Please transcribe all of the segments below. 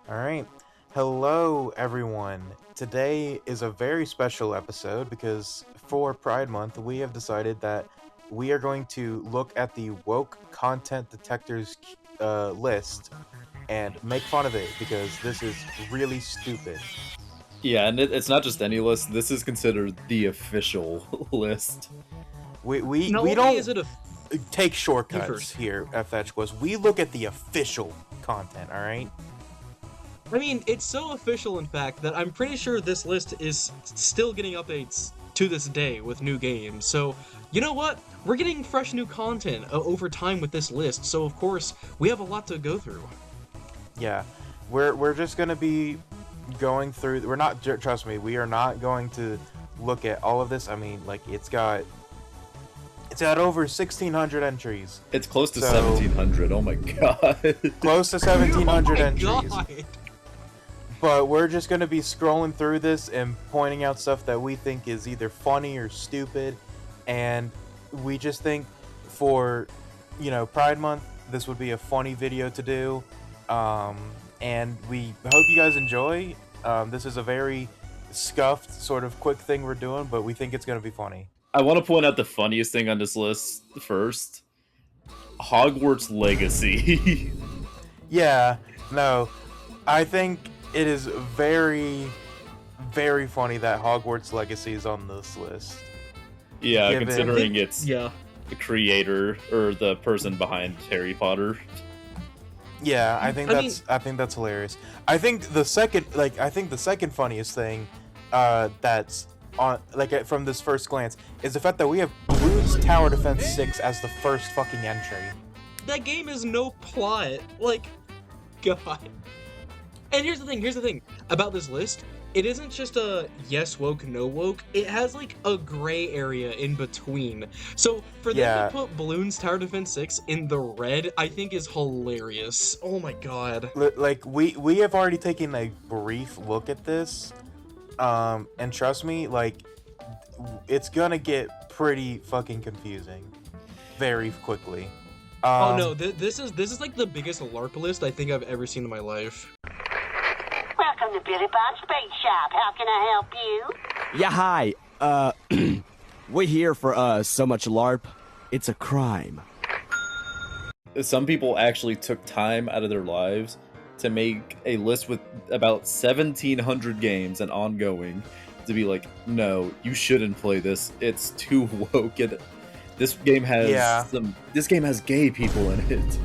Alright. Hello, everyone. Today is a very special episode because for Pride Month, we have decided that we are going to look at the woke content detectors list and make fun of it because this is really stupid. Yeah, and it's not just any list. This is considered the official list. We Not we only don't is it a take You shortcuts first. here at Fetch Quest. We look at the official content, alright? I mean, it's so official, in fact, that I'm pretty sure this list is still getting updates to this day with new games. So, you know what? We're getting fresh new content over time with this list, so of course, we have a lot to go through. Yeah. We're just gonna be going through. We're not. Trust me. We are not going to look at all of this. I mean, like it's got over 1,600 entries, It's close to So- 1,700. Oh my god. close to 1,700 Oh my entries. God. But we're just gonna be scrolling through this and pointing out stuff that we think is either funny or stupid, and we just think for Pride Month, this would be a funny video to do. And we hope you guys enjoy. This is a very scuffed sort of quick thing we're doing, but we think it's gonna be funny. I want to point out the funniest thing on this list first. Hogwarts Legacy. Yeah, no, I think it is very, very funny that Hogwarts Legacy is on this list. Yeah, Given- considering it's Yeah. the creator or the person behind Harry Potter. Yeah, I think I that's hilarious. I think the second funniest thing that's on from this first glance is the fact that we have Bloons Tower Defense 6 as the first fucking entry. That game is no plot. Like, God. And here's the thing about this list. It isn't just a yes woke, no woke. It has like a gray area in between. So for them Yeah. to put Bloons Tower Defense 6 in the red, I think is hilarious. Oh my god. Like we have already taken a brief look at this, and trust me, like it's gonna get pretty fucking confusing very quickly. Oh no, this is like the biggest LARP list I think I've ever seen in my life. Welcome to Billy Bob's Bait Shop. How can I help you? Yeah, hi. We're here for, so much LARP. It's a crime. Some people actually took time out of their lives to make a list with about 1,700 games and ongoing to be like, no, you shouldn't play this. It's too woke. This game has Yeah. This game has gay people in it.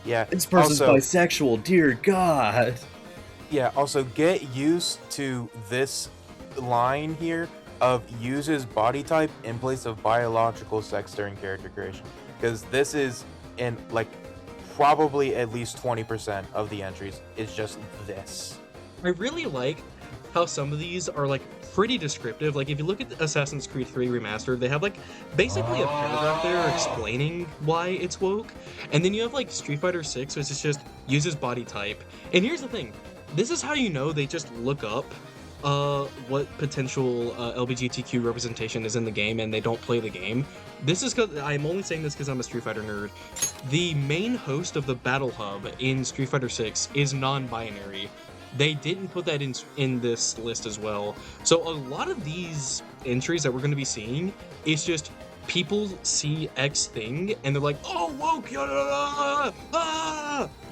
Yeah. This person's Also- bisexual. Dear God. Yeah, also get used to this line here of uses body type in place of biological sex during character creation. Because this is in like probably at least 20% of the entries is just this. I really like how some of these are like pretty descriptive. Like if you look at Assassin's Creed 3 Remastered, they have like basically a paragraph there explaining why it's woke. And then you have like Street Fighter 6, which is just uses body type. And here's the thing. This is how you know they just look up what potential LGBTQ representation is in the game and they don't play the game. This is because I'm only saying this because I'm a Street Fighter nerd. The main host of the Battle Hub in Street Fighter 6 is non-binary. They didn't put that in this list as well. So a lot of these entries that we're going to be seeing is just people see X thing and they're like, oh, woke, like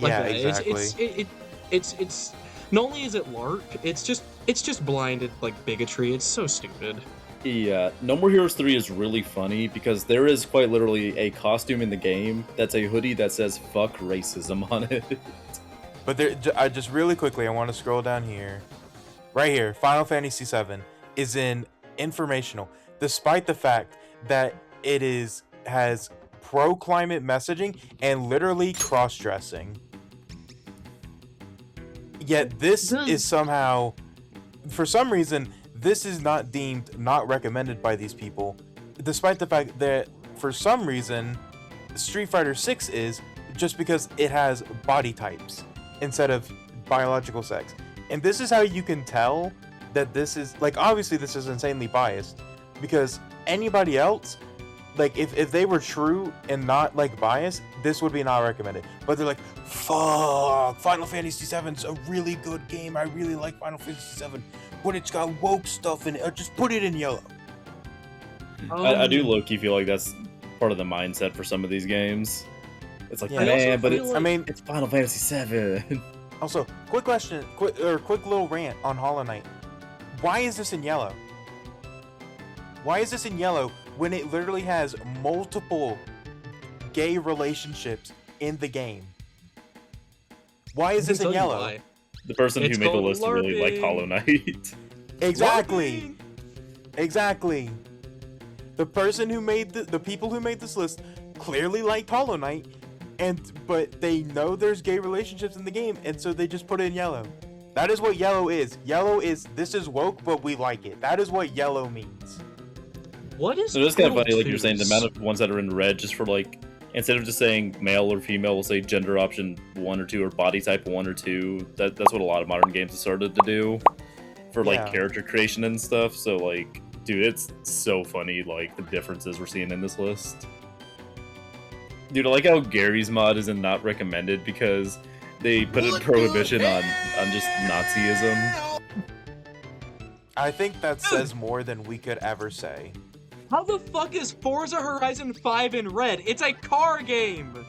Yeah, that. exactly. It's not only is it LARP, it's just blinded like bigotry. It's so stupid. Yeah, No More Heroes 3 is really funny because there is quite literally a costume in the game that's a hoodie that says fuck racism on it. But I just really quickly, I want to scroll down here. Right here, Final Fantasy VII is in informational, despite the fact that it has pro-climate messaging and literally cross-dressing. Yet this is somehow, for some reason, this is not deemed not recommended by these people, despite the fact that for some reason Street Fighter 6 is, just because it has body types instead of biological sex. And this is how you can tell that this is, like, obviously this is insanely biased, because anybody else like if they were true and not like biased, this would be not recommended. But they're like, fuck, Final Fantasy VII's a really good game. I really like Final Fantasy VII, but it's got woke stuff in it. Just put it in yellow. I do low-key feel like that's part of the mindset for some of these games. It's like, Yeah. man, but it's, I mean, it's Final Fantasy VII. also, quick question, quick little rant on Hollow Knight. Why is this in yellow? Why is this in yellow when it literally has multiple gay relationships in the game? Why is this in yellow? The person It's who made the called list really liked LARPing. Hollow Knight. Exactly. Exactly. The person who made the people who made this list clearly liked Hollow Knight, but they know there's gay relationships in the game, and so they just put it in yellow. That is what yellow is. Yellow is, this is woke, but we like it. That is what yellow means. What is So it's kind of Portal funny, like you're saying, the 2's? amount of ones that are in red, just for like, instead of just saying male or female, we'll say gender option 1 or 2 or body type 1 or 2. That's what a lot of modern games have started to do for like Yeah. character creation and stuff. So like, dude, it's so funny, like the differences we're seeing in this list. Dude, I like how Gary's mod isn't not recommended because they put a prohibition on just Nazism. I think that says more than we could ever say. How the fuck is Forza Horizon 5 in red? It's a car game!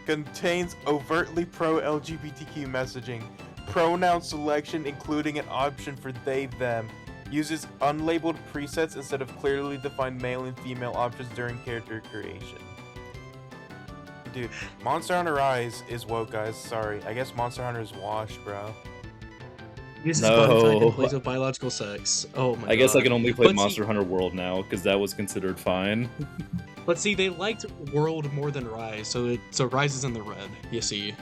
Contains overtly pro-LGBTQ messaging, pronoun selection including an option for they, them, uses unlabeled presets instead of clearly defined male and female options during character creation. Dude, Monster Hunter Rise is woke, guys. Sorry. I guess Monster Hunter is washed, bro. Uses No. body type and plays with biological sex. Oh my god. I guess I can only play But see- Monster Hunter World now because that was considered fine. But see, they liked World more than Rise, so Rise is in the red, you see.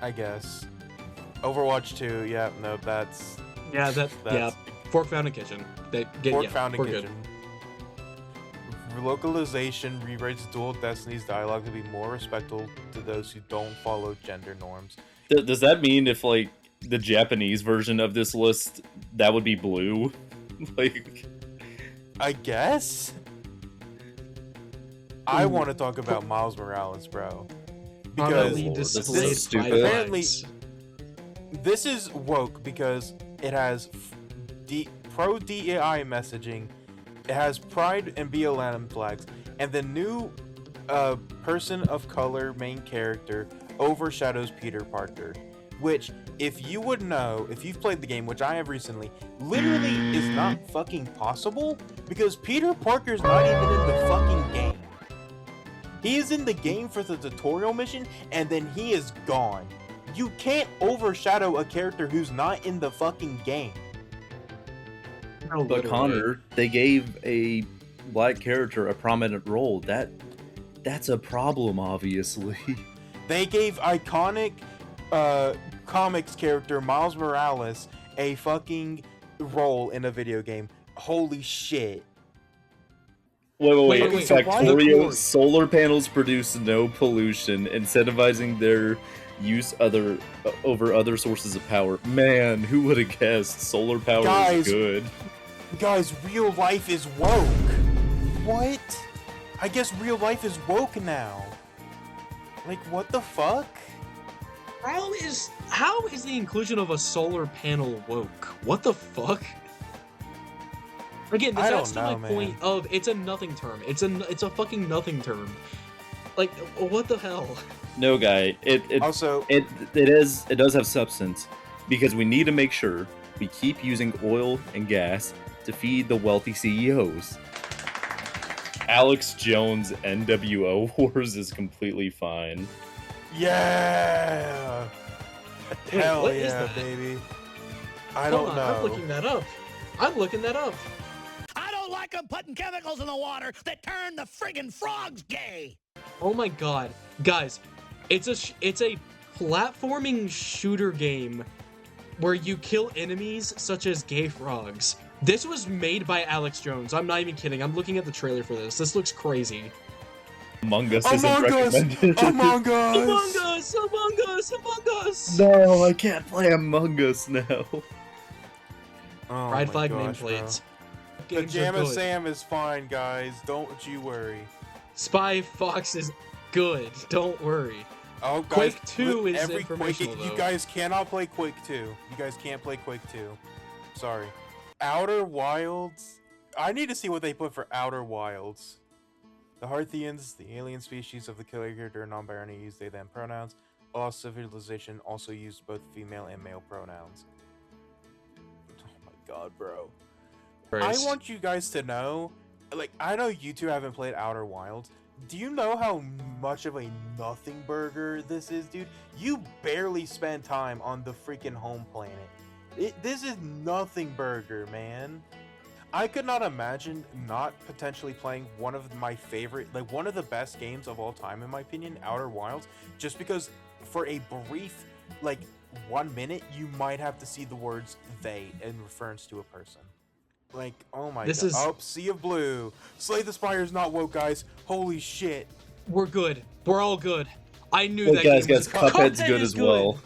I guess. Overwatch 2, yeah, no, that's Yeah, yeah. That's- Fork Found in Kitchen. Fork Yeah, Found in we're good. Kitchen. Localization rewrites Dual Destiny's dialogue to be more respectful to those who don't follow gender norms. Does that mean if like the Japanese version of this list that would be blue? Like, I guess? I want to talk about Miles Morales, bro. Because Prominently Lord, this is displayed stupid. five Apparently- flags. this is woke because it has pro DEI messaging, it has pride and BLM flags, and the new person of color main character overshadows Peter Parker, which, if you would know, if you've played the game, which I have recently, literally is not fucking possible because Peter Parker's not even in the fucking game. He is in the game for the tutorial mission, and then he is gone. You can't overshadow a character who's not in the fucking game. No, but literally. Connor, they gave a black character a prominent role. That's a problem, obviously. They gave iconic comics character Miles Morales a fucking role in a video game. Holy shit. Wait. Wait, so why- Factorio solar panels produce no pollution, incentivizing their use over other sources of power. Man, who would have guessed solar power Guys. is good? Guys, real life is woke. What? I guess real life is woke now. Like, what the fuck? How is the inclusion of a solar panel woke? What the fuck? Again, I that's don't to know, my man. point of it's a nothing term. It's a fucking nothing term. Like, what the hell? No, guy. It Also, does have substance because we need to make sure we keep using oil and gas to feed the wealthy CEOs. Alex Jones NWO Wars is completely fine. yeah. Wait, Hell what is yeah, that? baby. I Hold don't on, know. I'm looking that up. I'm looking that up. I don't like them putting chemicals in the water that turn the friggin' frogs gay. Oh my god, guys, it's a platforming shooter game where you kill enemies such as gay frogs. This was made by Alex Jones. I'm not even kidding. I'm looking at the trailer for this. This looks crazy. Among Us isn't Among Us! recommended. Among Us! Among Us! Among Us! Among Us! No, I can't play Among Us now. Oh Pride my flag gosh, nameplates. bro. Games are Pajama good. Sam is fine, guys. Don't you worry. Spy Fox is good. Don't worry. Oh, guys, Quake 2 is every informational, Quake, you though. guys cannot play Quake 2. You guys can't play Quake 2. Sorry. Outer Wilds. I need to see what they put for Outer Wilds. The Harthians, the alien species of the killer character, non-binary, use they them pronouns. Lost civilization also used both female and male pronouns. Oh my god, bro. Christ. I want you guys to know, like, I know you two haven't played Outer Wilds. Do you know how much of a nothing burger this is, dude? You barely spend time on the freaking home planet. This is nothing burger, man. I could not imagine not potentially playing one of my favorite, like one of the best games of all time, in my opinion, Outer Wilds, just because for a brief, like 1 minute, you might have to see the words they in reference to a person. Like, oh my This god. is- Oh, Sea of Blue. Slay the Spire's not woke, guys. Holy shit. We're good. We're all good. I knew Well, that guys, game was Cuphead's Cuphead good is as well.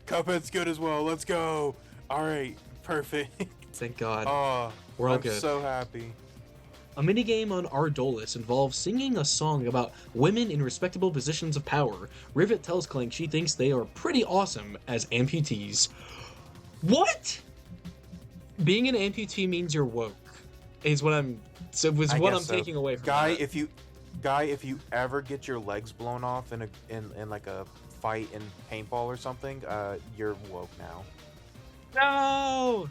Cuphead's good as well. Let's go. Alright, perfect. Thank God. Oh, We're all I'm good. so happy. A minigame on Ardolus involves singing a song about women in respectable positions of power. Rivet tells Clank she thinks they are pretty awesome as amputees. What? Being an amputee means you're woke. Is what I'm. So was I what guess I'm so. taking away from Guy, that. if you ever get your legs blown off in like a fight in paintball or something, you're woke now. No.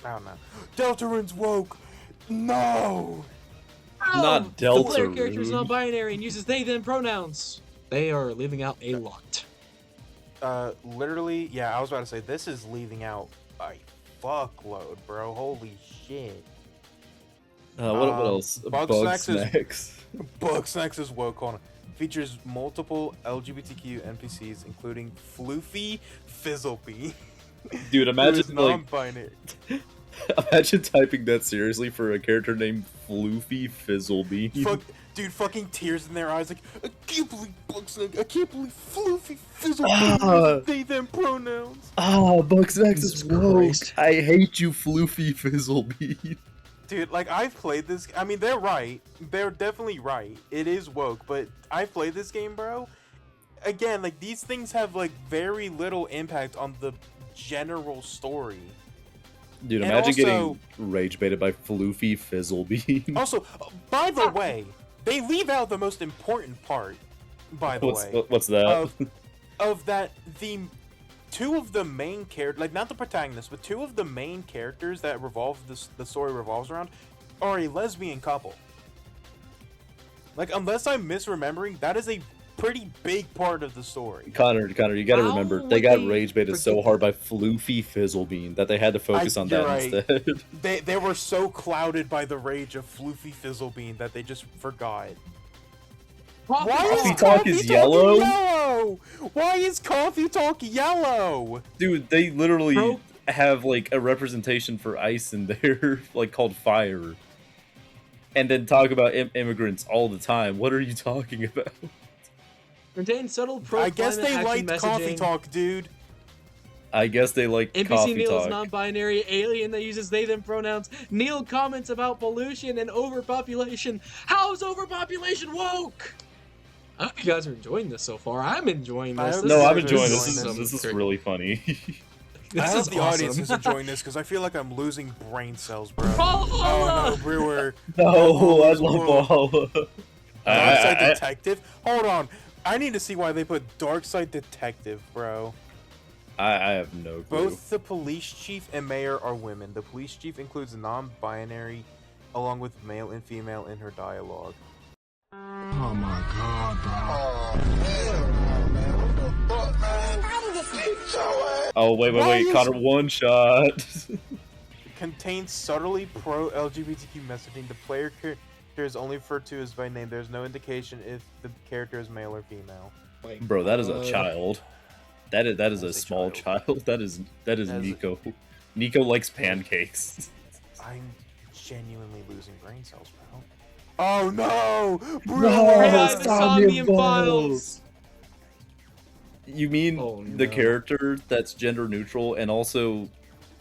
I don't know. Deltarune's woke. No. Not The player Deltarune. character is non-binary and uses they/them pronouns. They are leaving out a lot. Literally, yeah. I was about to say this is leaving out a fuckload, bro. Holy shit. What else? Bugsnax is- Snacks. Bugsnax is woke on it. Features multiple LGBTQ NPCs, including Floofy Fizzlebee. Dude, who imagine is like non-binary. imagine typing that seriously for a character named Floofy Fizzlebee. Fuck, dude, fucking tears in their eyes, like, I can't believe Bugsnax, I can't believe Floofy Fizzlebee Ah. uses they them pronouns. Ah, Bugsnax Jesus is woke. Christ. I hate you, Floofy Fizzlebee. Dude, like, I've played this, I mean, they're right, they're definitely right, it is woke, but I've played this game, bro. Again, like, these things have, like, very little impact on the general story. Dude, And imagine also- getting rage baited by Floofy Fizzlebee. Also, by the way, they leave out the most important part, by the way. What's that? Of that, the two of the main characters, like not the protagonists, but two of the main characters that the story revolves around are a lesbian couple. Like, unless I'm misremembering, that is a pretty big part of the story. Connor, you gotta How remember, would they got they rage baited so forget hard by Floofy Fizzlebean that they had to focus on you're that right. instead. They were so clouded by the rage of Floofy Fizzlebean that they just forgot. Why Coffee is Talk Coffee is Talk yellow? yellow? Why is Coffee Talk yellow? Dude, they literally Bro. have like a representation for ice in there, like called fire. And then talk about immigrants all the time. What are you talking about? Contain subtle pro I guess they climate action liked Coffee messaging. Talk, dude. I guess they like NPC coffee Neil is talk. non-binary alien that uses they/them pronouns. Neil comments about pollution and overpopulation. How's overpopulation woke? I hope you guys are enjoying this so far. I'm enjoying I this. hope This No, is I'm This enjoying is this. awesome. This is really funny. I This hope is the audience is awesome. enjoying this because I feel like I'm losing brain cells, bro. Valhalla! Oh no, Brewer. No, I love Whoa. Valhalla. Darkside I- Detective? Hold on. I need to see why they put Darkside Detective, bro. I have no clue. Both the police chief and mayor are women. The police chief includes non-binary along with male and female in her dialogue. Oh my god, Oh, wait, Why is- Connor, one shot. Contains subtly pro-LGBTQ messaging. The player character is only referred to as by name. There's no indication if the character is male or female. Bro, that is a child. That is a That's a small child. child. That is As- Nico. Nico likes pancakes. I'm genuinely losing brain cells, bro. Oh no! Bro, No, Realize the stop Somnium your Files. You mean Oh, the no. character that's gender neutral and also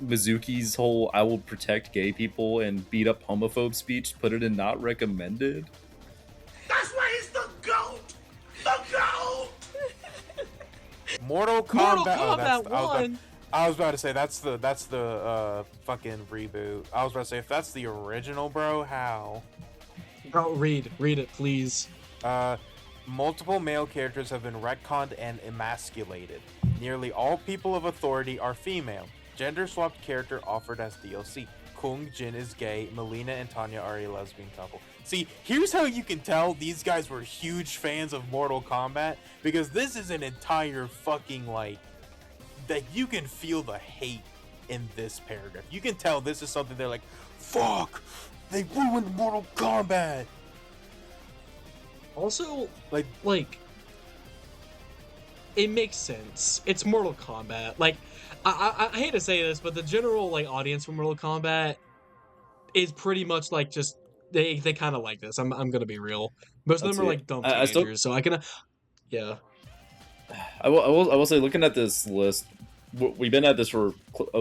Mizuki's whole "I will protect gay people and beat up homophobe" speech? Put it in not recommended. That's why he's the Mortal Kombat. Mortal Oh, Kombat 1. I was about to say that's the fucking reboot. I was about to say if that's the original, bro, how? Bro, read it, please. Multiple male characters have been retconned and emasculated. Nearly all people of authority are female. Gender-swapped character offered as DLC. Kung Jin is gay. Melina and Tanya are a lesbian couple. See, here's how you can tell these guys were huge fans of Mortal Kombat, because this is an entire fucking, like, that you can feel the hate in this paragraph. You can tell this is something they're like, fuck, they ruined Mortal Kombat. Also, Like, it makes sense. It's Mortal Kombat. Like, I hate to say this, but the general like audience for Mortal Kombat is pretty much like just they kind of like this. I'm gonna be real. Most of Let's them are see. like dumb I teenagers, still- so I can, yeah. I will say, looking at this list, we've been at this for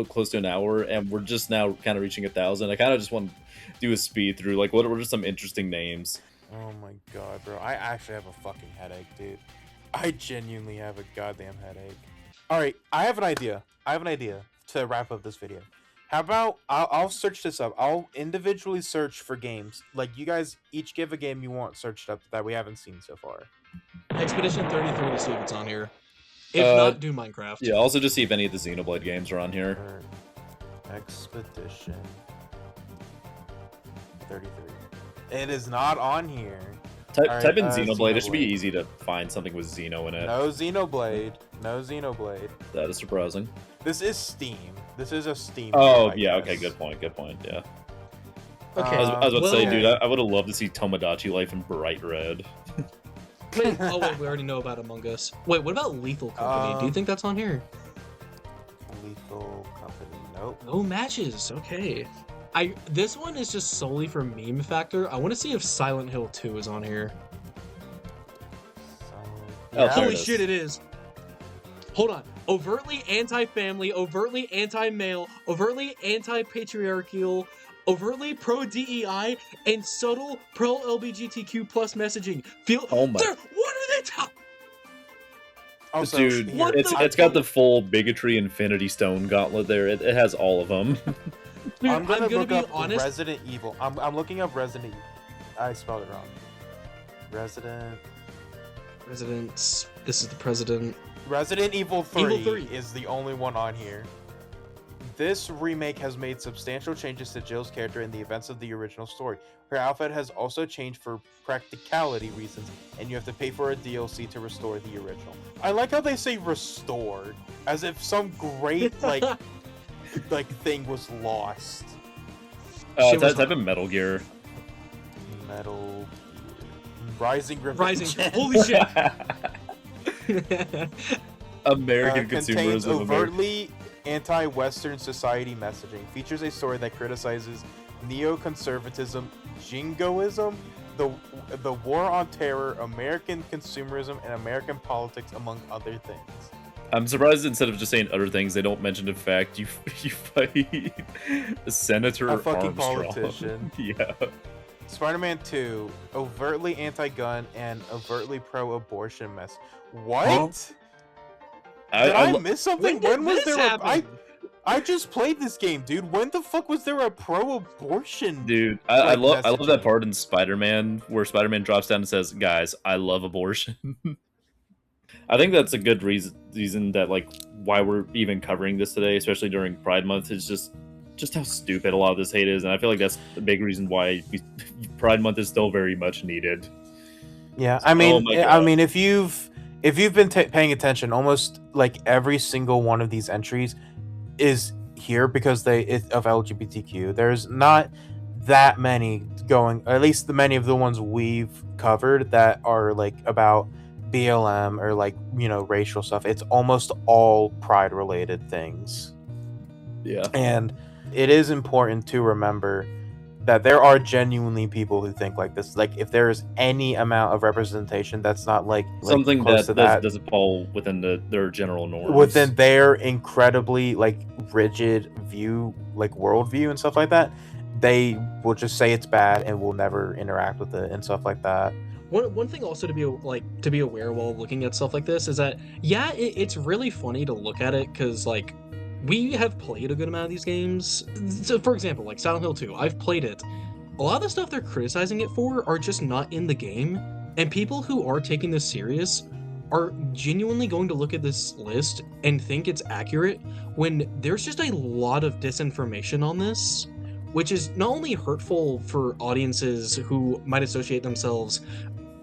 close to an hour, and we're just now kind of reaching 1,000. I kind of just want to do a speed through. Like, what are some interesting names? oh my god, bro. I actually have a fucking headache, dude. I genuinely have a goddamn headache. Alright, I have an idea. To wrap up this video. How about I'll search this up. I'll individually search for games. Like, you guys each give a game you want searched up that we haven't seen so far. Expedition 33 to see if it's on here. If Uh, not, do Minecraft. Yeah, also just see if any of the Xenoblade games are on here. Or Expedition 33. It is not on here. Type Alright, in Xenoblade. It should be Xenoblade. easy to find something with Xeno in it. No Xenoblade. No Xenoblade. That is surprising. This is Steam. This is a Steam. Oh, game, I yeah, guess. okay, good point, yeah. Okay. I was about to say, well- dude, I would have loved to see Tomodachi Life in bright red. Wait, oh wait, we already know about Among Us. Wait, what about Lethal Company? Do you think that's on here? Lethal Company. Nope. No matches. Okay. This one is just solely for meme factor. I want to see if Silent Hill 2 is on here. Oh, there Holy it is. shit, it is. Hold on. Overtly anti-family, overtly anti-male, overtly anti-patriarchal, overtly pro-DEI, and subtle pro-LGBTQ plus messaging. Oh my- What are they talking? Also, Dude, here- What the it's got the full bigotry Infinity Stone gauntlet there. It has all of them. Dude, I'm gonna look be up honest. Resident Evil. I'm looking up Resident. I spelled it wrong. Residents. This is the president. Resident Evil 3, Evil 3. is the only one on here. This remake has made substantial changes to Jill's character in the events of the original story. Her outfit has also changed for practicality reasons, and you have to pay for a DLC to restore the original. I like how they say restored, as if some great like thing was lost. Shit was Type in Metal Gear. Metal Gear. Rising Revenge. Rising. Holy shit. American contains consumerism. overtly anti-Western society messaging. Features a story that criticizes neoconservatism, jingoism, the war on terror, American consumerism, and American politics, among other things. I'm surprised instead of just saying other things, they don't mention the fact you fight Senator A fucking Armstrong. politician. Yeah. Spider-Man 2, overtly anti-gun and overtly pro-abortion mess. What? Huh? Did I lo- miss something? When did was this there happen? I just played this game, dude. When the fuck was there a pro-abortion? Dude, I love that messaging? part in Spider-Man where Spider-Man drops down and says, "Guys, I love abortion." I think that's a good reason that like why we're even covering this today, especially during Pride Month, is just how stupid a lot of this hate is, and I feel like that's the big reason why Pride Month is still very much needed. Yeah, I mean, my God. if you've been paying attention, almost like every single one of these entries is here because of LGBTQ. There's not that many going, at least the many of the ones we've covered that are like about BLM or like, you know, racial stuff. It's almost all pride related things. Yeah. And it is important to remember that there are genuinely people who think like this. Like, if there is any amount of representation that's not like Something close to that doesn't fall within their general norms. within their incredibly like rigid view, like worldview and stuff like that, they will just say it's bad and will never interact with it and stuff like that. One thing also to be aware while looking at stuff like this is that it's really funny to look at it because like we have played a good amount of these games. So for example, like Silent Hill 2, I've played it. A lot of the stuff they're criticizing it for are just not in the game, and people who are taking this serious are genuinely going to look at this list and think it's accurate when there's just a lot of disinformation on this, which is not only hurtful for audiences who might associate themselves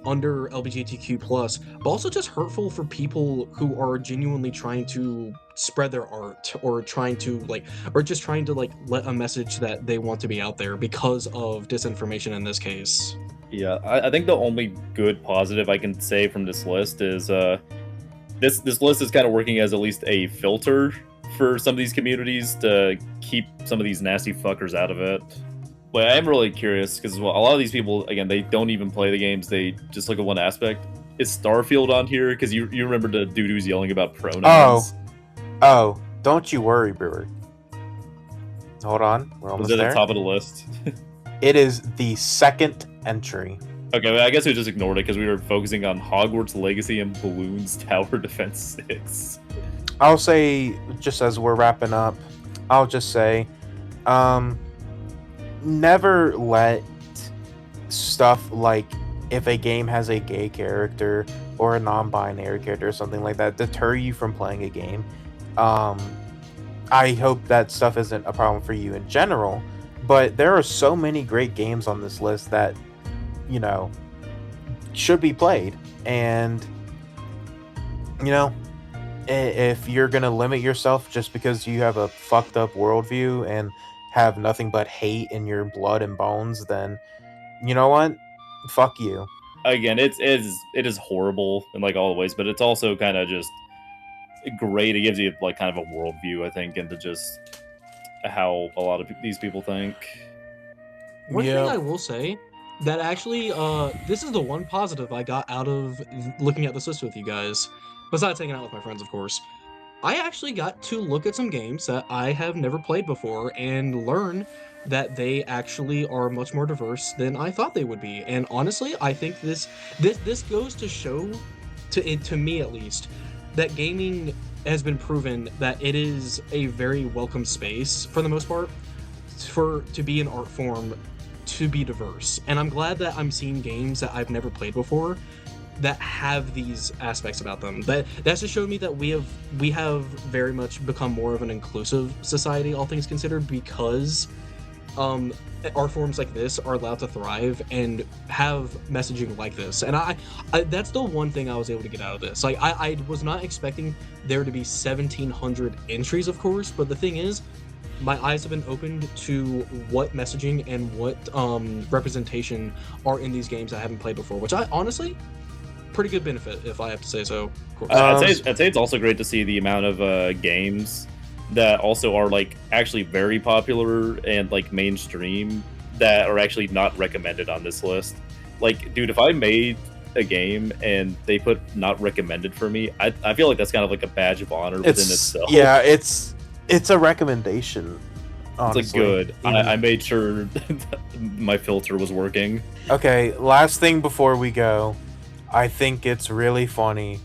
under LGBTQ+, but also just hurtful for people who are genuinely trying to spread their art or trying to let a message that they want to be out there because of disinformation in this case. Yeah, I think the only good positive I can say from this list is this list is kind of working as at least a filter for some of these communities to keep some of these nasty fuckers out of it. But I am really curious because a lot of these people, again, they don't even play the games. They just look at one aspect. Is Starfield on here? Because you remember the dude who's yelling about pronouns? Oh, don't you worry, Brewer. Hold on, we're almost Was it at there. the top of the list? It is the second entry. Okay, well, I guess we just ignored it because we were focusing on Hogwarts Legacy and Bloons Tower Defense 6. I'll say, just as we're wrapping up, I'll just say, never let stuff like if a game has a gay character or a non-binary character or something like that deter you from playing a game. I hope that stuff isn't a problem for you in general, but there are so many great games on this list that, you know, should be played. And, you know, if you're going to limit yourself just because you have a fucked up worldview and have nothing but hate in your blood and bones, then, you know what? Fuck you. Again, it is horrible in like all the ways, but it's also kind of just great. It gives you like kind of a worldview, I think, into just how a lot of these people think. One thing I will say that actually, this is the one positive I got out of looking at this list with you guys, besides hanging out with my friends, of course. I actually got to look at some games that I have never played before and learn that they actually are much more diverse than I thought they would be. And honestly, I think this goes to show, to me at least, that gaming has been proven that it is a very welcome space for the most part to be an art form, to be diverse. And I'm glad that I'm seeing games that I've never played before that have these aspects about them. That's just showed me that we have very much become more of an inclusive society, all things considered, because art forms like this are allowed to thrive and have messaging like this. And I that's the one thing I was able to get out of this. Like I was not expecting there to be 1,700 entries, of course, but the thing is, my eyes have been opened to what messaging and what representation are in these games I haven't played before, which I honestly, pretty good benefit, if I have to say so. Of course. I'd say it's also great to see the amount of games that also are like actually very popular and like mainstream that are actually not recommended on this list. Like, dude, if I made a game and they put not recommended for me, I feel like that's kind of like a badge of honor within itself. Yeah, it's a recommendation. Honestly. It's like good. I made sure my filter was working. Okay, last thing before we go. I think it's really funny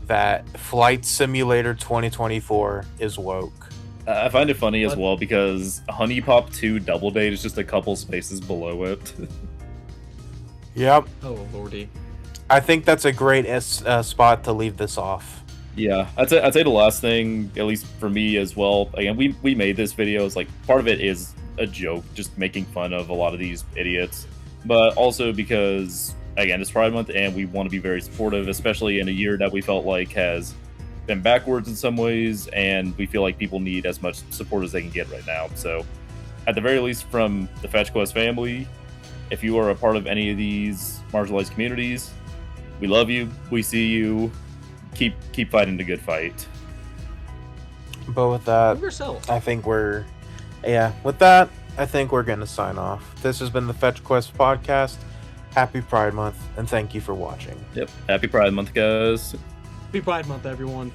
that Flight Simulator 2024 is woke. I find it funny as well because Honey Pop 2 Double Date is just a couple spaces below it. Yep. Oh, lordy. I think that's a great spot to leave this off. Yeah, I'd say the last thing, at least for me as well, again, we made this video, it's like, part of it is a joke, just making fun of a lot of these idiots, but also because, again, it's Pride Month and we want to be very supportive, especially in a year that we felt like has been backwards in some ways, and we feel like people need as much support as they can get right now. So, at the very least, from the Fetch Quest family, if you are a part of any of these marginalized communities, we love you, we see you, keep fighting the good fight. But with that, I think we're gonna sign off. This has been the Fetch Quest podcast. Happy Pride Month, and thank you for watching. Yep, happy Pride Month, guys. Happy Pride Month, everyone.